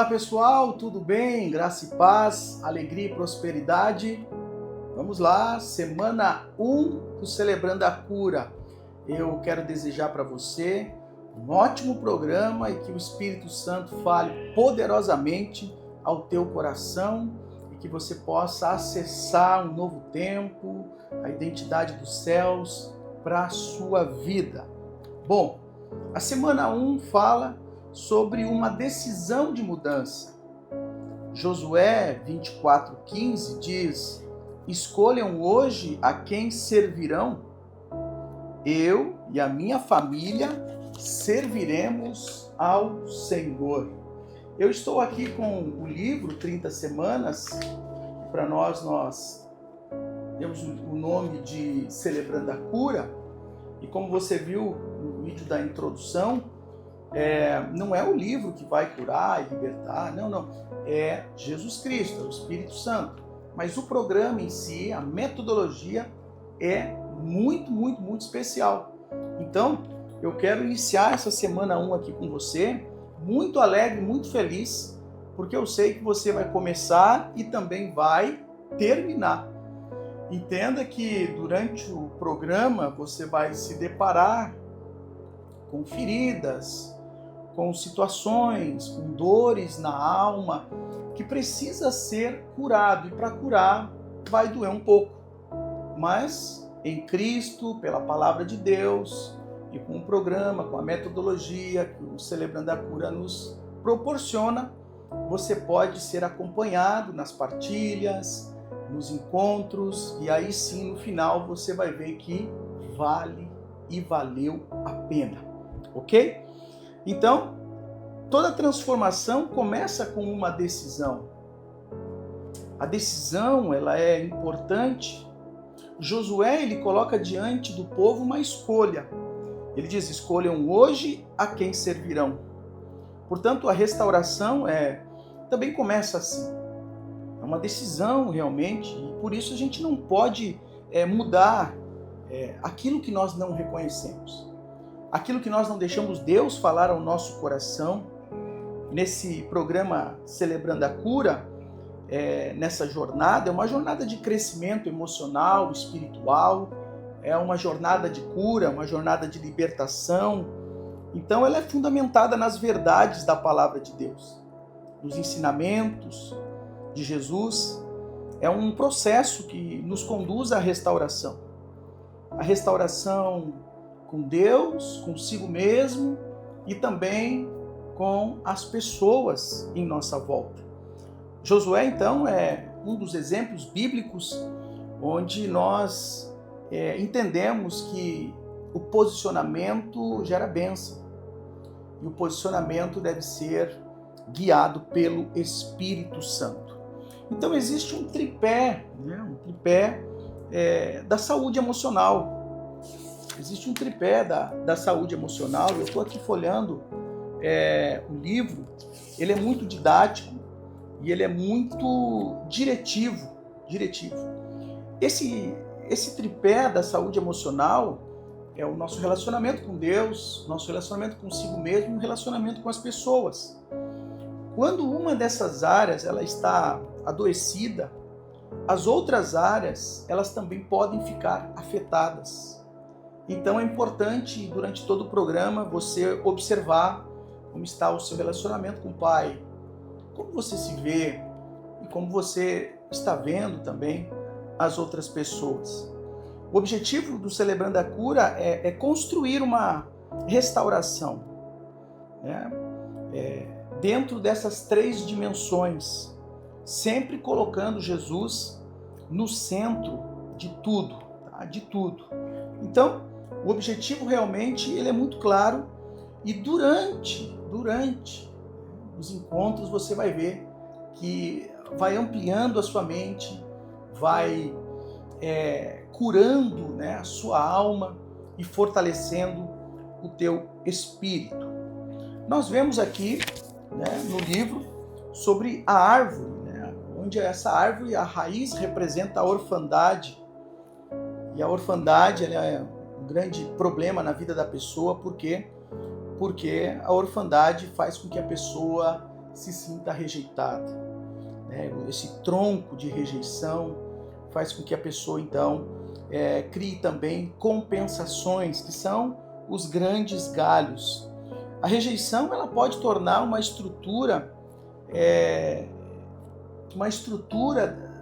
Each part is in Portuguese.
Olá pessoal, tudo bem? Graça e paz, alegria e prosperidade. Vamos lá, semana 1 do Celebrando a Cura. Eu quero desejar para você um ótimo programa e que o Espírito Santo fale poderosamente ao teu coração e que você possa acessar um novo tempo, a identidade dos céus para a sua vida. Bom, a semana 1 fala sobre uma decisão de mudança. Josué 24:15 diz: escolham hoje a quem servirão. Eu e a minha família serviremos ao Senhor. Eu estou aqui com o livro 30 Semanas, para nós temos o nome de Celebrando a Cura, e como você viu no vídeo da introdução, não é o livro que vai curar e libertar, não. É Jesus Cristo, é o Espírito Santo. Mas o programa em si, a metodologia, é muito especial. Então, eu quero iniciar essa semana 1 aqui com você, muito alegre, muito feliz, porque eu sei que você vai começar e também vai terminar. Entenda que durante o programa você vai se deparar com feridas, com situações, com dores na alma, que precisa ser curado. E para curar vai doer um pouco. Mas em Cristo, pela palavra de Deus, e com o programa, com a metodologia que o Celebrando a Cura nos proporciona, você pode ser acompanhado nas partilhas, nos encontros, e aí sim, no final, você vai ver que vale e valeu a pena. Ok? Então, toda transformação começa com uma decisão. A decisão, ela é importante. Josué, ele coloca diante do povo uma escolha. Ele diz: escolham hoje a quem servirão. Portanto, a restauração também começa assim. É uma decisão realmente, e por isso a gente não pode mudar aquilo que nós não reconhecemos. Aquilo que nós não deixamos Deus falar ao nosso coração. Nesse programa Celebrando a Cura, nessa jornada, é uma jornada de crescimento emocional, espiritual, é uma jornada de cura, uma jornada de libertação. Então ela é fundamentada nas verdades da palavra de Deus, nos ensinamentos de Jesus. É um processo que nos conduz à restauração. A restauração com Deus, consigo mesmo e também com as pessoas em nossa volta. Josué, então, é um dos exemplos bíblicos onde nós entendemos que o posicionamento gera bênção e o posicionamento deve ser guiado pelo Espírito Santo. Então existe um tripé, da saúde emocional. Existe um tripé da saúde emocional. Eu estou aqui folheando o livro. Ele é muito didático e ele é muito diretivo. Esse tripé da saúde emocional é o nosso relacionamento com Deus, nosso relacionamento consigo mesmo e o relacionamento com as pessoas. Quando uma dessas áreas ela está adoecida, as outras áreas elas também podem ficar afetadas. Então é importante, durante todo o programa, você observar como está o seu relacionamento com o Pai, como você se vê e como você está vendo também as outras pessoas. O objetivo do Celebrando a Cura é construir uma restauração, dentro dessas 3 dimensões, sempre colocando Jesus no centro de tudo, tá? De tudo. Então, o objetivo realmente ele é muito claro, e durante os encontros você vai ver que vai ampliando a sua mente, vai curando a sua alma e fortalecendo o teu espírito. Nós vemos aqui no livro sobre a árvore, onde essa árvore, a raiz representa a orfandade, e a orfandade ela é um grande problema na vida da pessoa. Por quê? Porque a orfandade faz com que a pessoa se sinta rejeitada, né? Esse tronco de rejeição faz com que a pessoa, então, crie também compensações, que são os grandes galhos. A rejeição ela pode tornar uma estrutura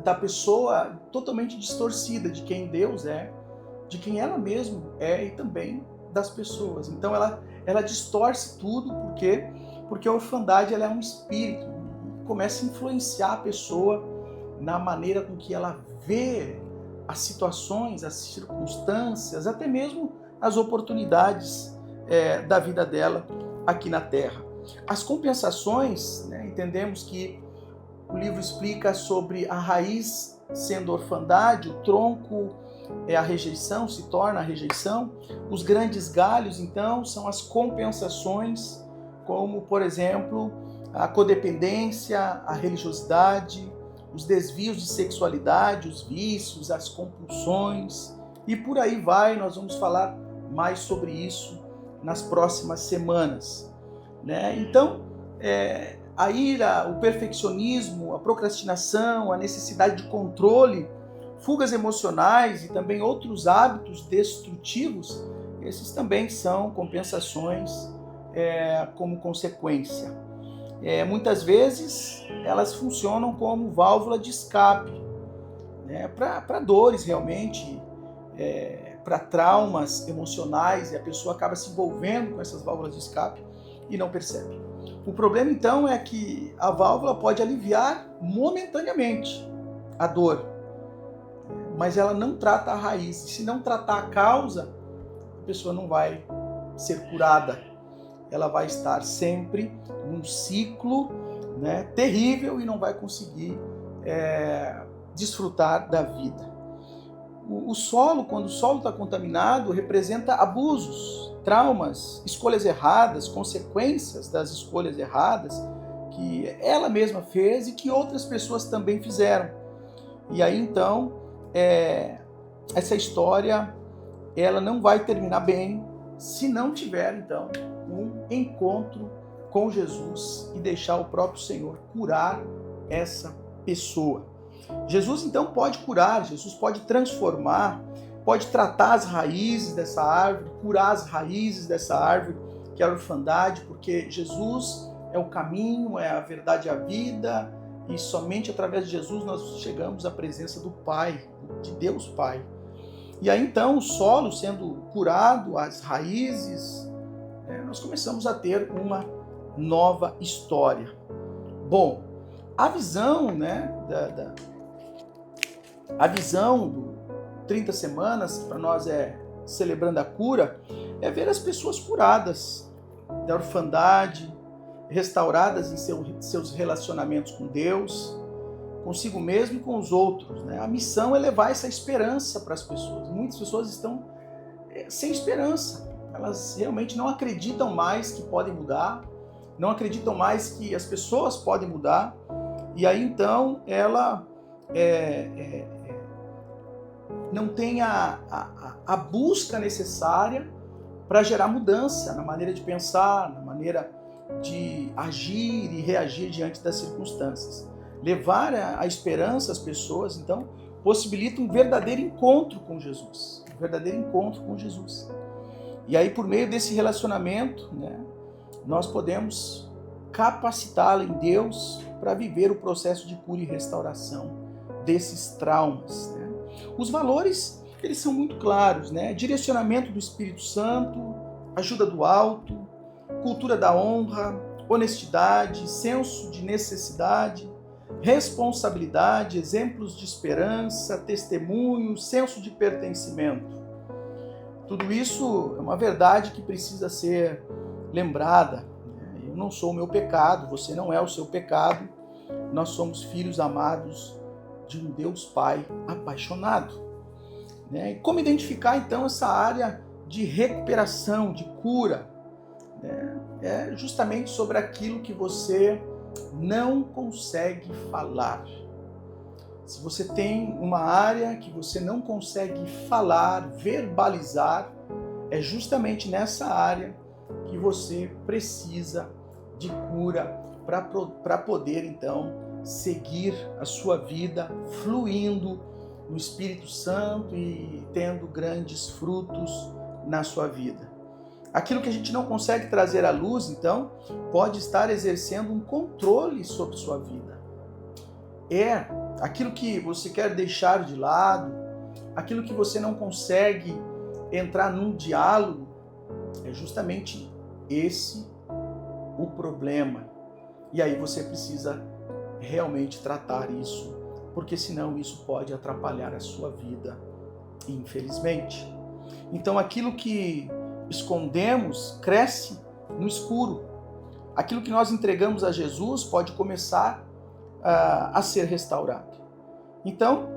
da pessoa totalmente distorcida de quem Deus é, de quem ela mesma é e também das pessoas. Então ela distorce tudo, porque a orfandade ela é um espírito, começa a influenciar a pessoa na maneira com que ela vê as situações, as circunstâncias, até mesmo as oportunidades da vida dela aqui na Terra. As compensações, né, entendemos que o livro explica sobre a raiz sendo orfandade, o tronco é a rejeição, se torna a rejeição. Os grandes galhos, então, são as compensações, como, por exemplo, a codependência, a religiosidade, os desvios de sexualidade, os vícios, as compulsões, e por aí vai. Nós vamos falar mais sobre isso nas próximas semanas, né? Então, a ira, o perfeccionismo, a procrastinação, a necessidade de controle, fugas emocionais e também outros hábitos destrutivos, esses também são compensações como consequência. Muitas vezes elas funcionam como válvula de escape, né, para dores realmente, para traumas emocionais, e a pessoa acaba se envolvendo com essas válvulas de escape e não percebe. O problema então é que a válvula pode aliviar momentaneamente a dor, mas ela não trata a raiz. E se não tratar a causa, a pessoa não vai ser curada. Ela vai estar sempre num ciclo, né, terrível, e não vai conseguir desfrutar da vida. O solo, quando o solo está contaminado, representa abusos, traumas, escolhas erradas, consequências das escolhas erradas que ela mesma fez e que outras pessoas também fizeram. E aí então, essa história ela não vai terminar bem se não tiver então um encontro com Jesus e deixar o próprio Senhor curar essa pessoa. Jesus então pode curar, Jesus pode transformar, pode tratar as raízes dessa árvore, curar as raízes dessa árvore que é a orfandade, porque Jesus é o caminho, é a verdade e a vida, e somente através de Jesus nós chegamos à presença do Pai, de Deus Pai. E aí então o solo sendo curado, as raízes, nós começamos a ter uma nova história. Bom, a visão, né, a visão do 30 semanas, para nós celebrando a cura, é ver as pessoas curadas da orfandade, restauradas em seus relacionamentos com Deus, consigo mesmo e com os outros, né? A missão é levar essa esperança para as pessoas. Muitas pessoas estão sem esperança, elas realmente não acreditam mais que podem mudar, não acreditam mais que as pessoas podem mudar, e aí então ela não tem a busca necessária para gerar mudança na maneira de pensar, na maneira de agir e reagir diante das circunstâncias. Levar a esperança às pessoas, então, possibilita um verdadeiro encontro com Jesus. Um verdadeiro encontro com Jesus. E aí, por meio desse relacionamento, né, nós podemos capacitá-la em Deus para viver o processo de cura e restauração desses traumas, né? Os valores, eles são muito claros, né? Direcionamento do Espírito Santo, ajuda do alto, cultura da honra, honestidade, senso de necessidade, responsabilidade, exemplos de esperança, testemunho, senso de pertencimento. Tudo isso é uma verdade que precisa ser lembrada. Eu não sou o meu pecado, você não é o seu pecado. Nós somos filhos amados de um Deus Pai apaixonado. E como identificar então essa área de recuperação, de cura? É justamente sobre aquilo que você não consegue falar. Se você tem uma área que você não consegue falar, verbalizar, é justamente nessa área que você precisa de cura para poder então seguir a sua vida fluindo no Espírito Santo e tendo grandes frutos na sua vida. Aquilo que a gente não consegue trazer à luz, então, pode estar exercendo um controle sobre sua vida. Aquilo que você quer deixar de lado, aquilo que você não consegue entrar num diálogo, é justamente esse o problema. E aí você precisa realmente tratar isso, porque senão isso pode atrapalhar a sua vida, infelizmente. Então aquilo que escondemos cresce no escuro. Aquilo que nós entregamos a Jesus pode começar a ser restaurado. Então,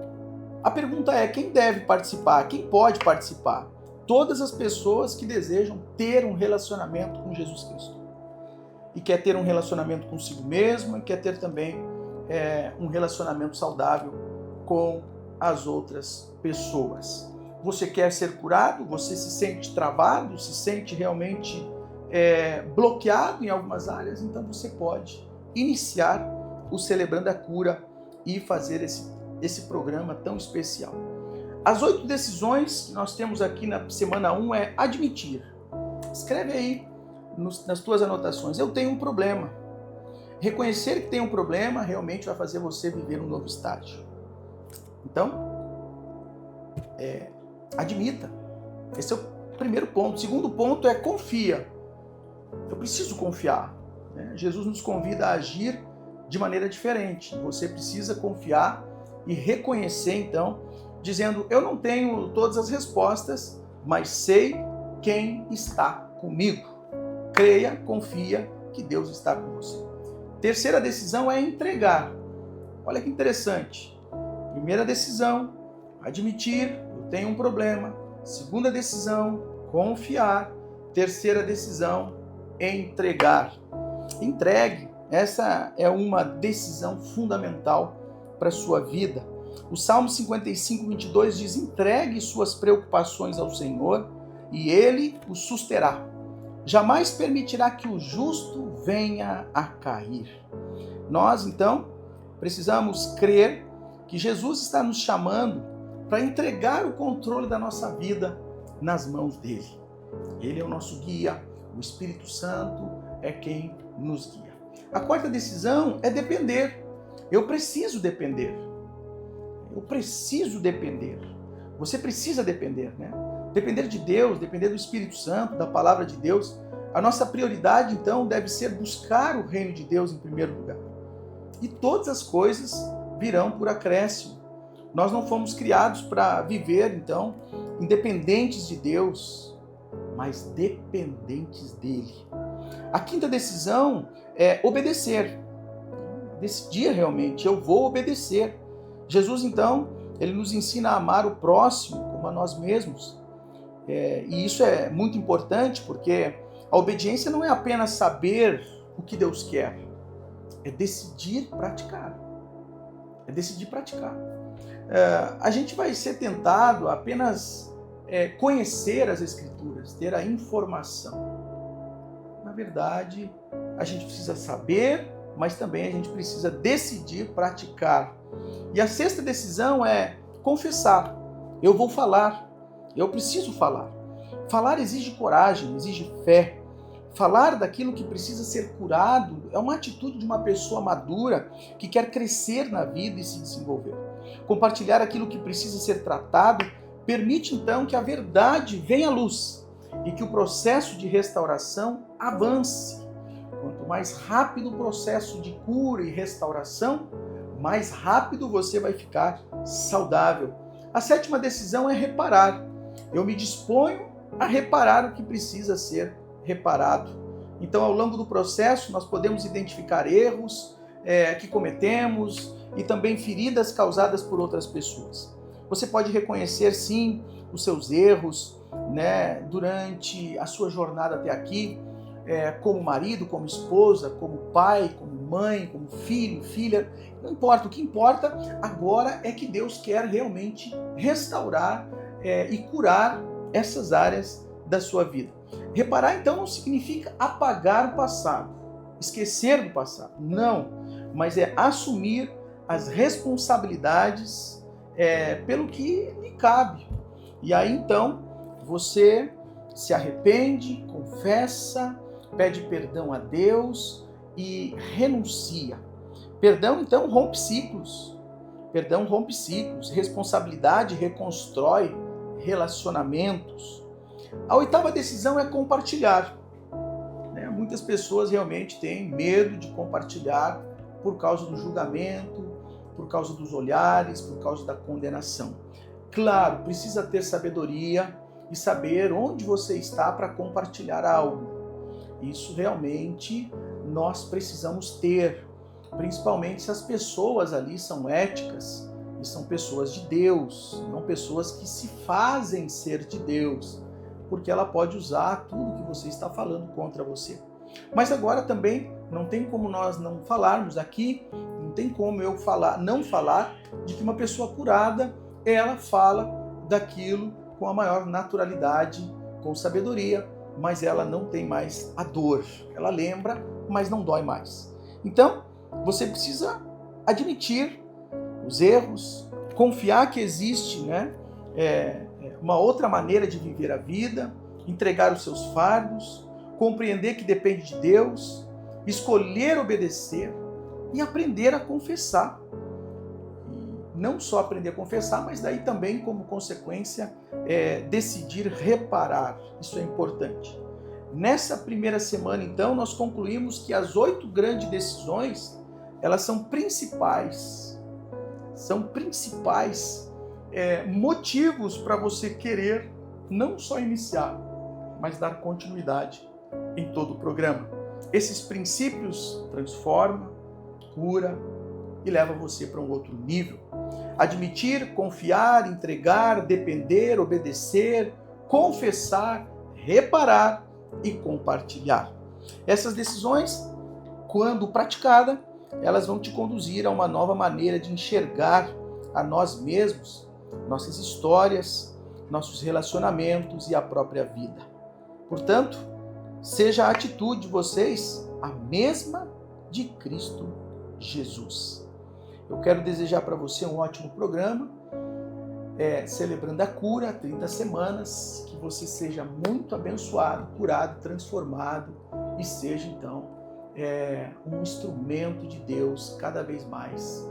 a pergunta é: quem deve participar? Quem pode participar? Todas as pessoas que desejam ter um relacionamento com Jesus Cristo. E quer ter um relacionamento consigo mesmo, e quer ter também um relacionamento saudável com as outras pessoas. Você quer ser curado? Você se sente travado? Se sente realmente bloqueado em algumas áreas? Então você pode iniciar o Celebrando a Cura e fazer esse programa tão especial. As 8 decisões que nós temos aqui na semana 1 é admitir. Escreve aí nas tuas anotações: eu tenho um problema. Reconhecer que tem um problema realmente vai fazer você viver um novo estágio. Então, admita. Esse é o primeiro ponto. O segundo ponto é confia. Eu preciso confiar. Jesus nos convida a agir de maneira diferente. Você precisa confiar e reconhecer, então, dizendo: eu não tenho todas as respostas, mas sei quem está comigo. Creia, confia que Deus está com você. Terceira decisão é entregar. Olha que interessante. Primeira decisão, admitir, eu tenho um problema. Segunda decisão, confiar. Terceira decisão, entregar. Entregue. Essa é uma decisão fundamental para a sua vida. O Salmo 55, 22 diz: entregue suas preocupações ao Senhor e Ele o susterá. Jamais permitirá que o justo venha a cair. Nós, então, precisamos crer que Jesus está nos chamando para entregar o controle da nossa vida nas mãos dele. Ele é o nosso guia, o Espírito Santo é quem nos guia. A quarta decisão é depender. Eu preciso depender. Eu preciso depender. Você precisa depender, né? Depender de Deus, depender do Espírito Santo, da palavra de Deus. A nossa prioridade, então, deve ser buscar o reino de Deus em primeiro lugar. E todas as coisas virão por acréscimo. Nós não fomos criados para viver, então, independentes de Deus, mas dependentes dele. A quinta decisão é obedecer. Decidir realmente, eu vou obedecer. Jesus, então, ele nos ensina a amar o próximo como a nós mesmos. E isso é muito importante, porque a obediência não é apenas saber o que Deus quer, é decidir praticar. É decidir praticar. A gente vai ser tentado a apenas conhecer as Escrituras, ter a informação. Na verdade, a gente precisa saber, mas também a gente precisa decidir praticar. E a sexta decisão é confessar. Eu vou falar. Eu preciso falar. Falar exige coragem, exige fé. Falar daquilo que precisa ser curado é uma atitude de uma pessoa madura que quer crescer na vida e se desenvolver. Compartilhar aquilo que precisa ser tratado permite então que a verdade venha à luz e que o processo de restauração avance. Quanto mais rápido o processo de cura e restauração, mais rápido você vai ficar saudável. A sétima decisão é reparar. Eu me disponho a reparar o que precisa ser reparado. Então, ao longo do processo, nós podemos identificar erros que cometemos e também feridas causadas por outras pessoas. Você pode reconhecer, sim, os seus erros, né, durante a sua jornada até aqui, como marido, como esposa, como pai, como mãe, como filho, filha. Não importa, o que importa agora é que Deus quer realmente restaurar e curar essas áreas da sua vida. Reparar, então, não significa apagar o passado. esquecer do passado. Não, mas é assumir as responsabilidades pelo que lhe cabe. E aí então você se arrepende, confessa, pede perdão a Deus e renuncia. Perdão então rompe ciclos. Perdão rompe ciclos. Responsabilidade reconstrói relacionamentos. A oitava decisão é compartilhar. Muitas pessoas realmente têm medo de compartilhar por causa do julgamento, por causa dos olhares, por causa da condenação. Claro, precisa ter sabedoria e saber onde você está para compartilhar algo. Isso realmente nós precisamos ter, principalmente se as pessoas ali são éticas e são pessoas de Deus, não pessoas que se fazem ser de Deus, porque ela pode usar tudo que você está falando contra você. Mas agora também não tem como nós não falarmos aqui, não tem como eu não falar de que uma pessoa curada, ela fala daquilo com a maior naturalidade, com sabedoria, mas ela não tem mais a dor. Ela lembra, mas não dói mais. Então, você precisa admitir os erros, confiar que existe, uma outra maneira de viver a vida, entregar os seus fardos, compreender que depende de Deus, escolher obedecer e aprender a confessar. E não só aprender a confessar, mas daí também, como consequência, decidir reparar. Isso é importante. Nessa primeira semana, então, nós concluímos que as 8 grandes decisões, elas são principais motivos para você querer não só iniciar, mas dar continuidade em todo o programa. Esses princípios transformam, cura e levam você para um outro nível. Admitir, confiar, entregar, depender, obedecer, confessar, reparar e compartilhar. Essas decisões, quando praticadas, elas vão te conduzir a uma nova maneira de enxergar a nós mesmos, nossas histórias, nossos relacionamentos e a própria vida. Portanto, seja a atitude de vocês a mesma de Cristo Jesus. Eu quero desejar para você um ótimo programa, celebrando a cura, 30 semanas, que você seja muito abençoado, curado, transformado e seja então um instrumento de Deus cada vez mais,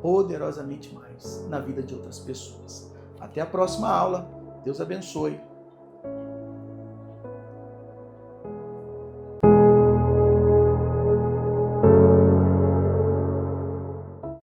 poderosamente mais, na vida de outras pessoas. Até a próxima aula. Deus abençoe.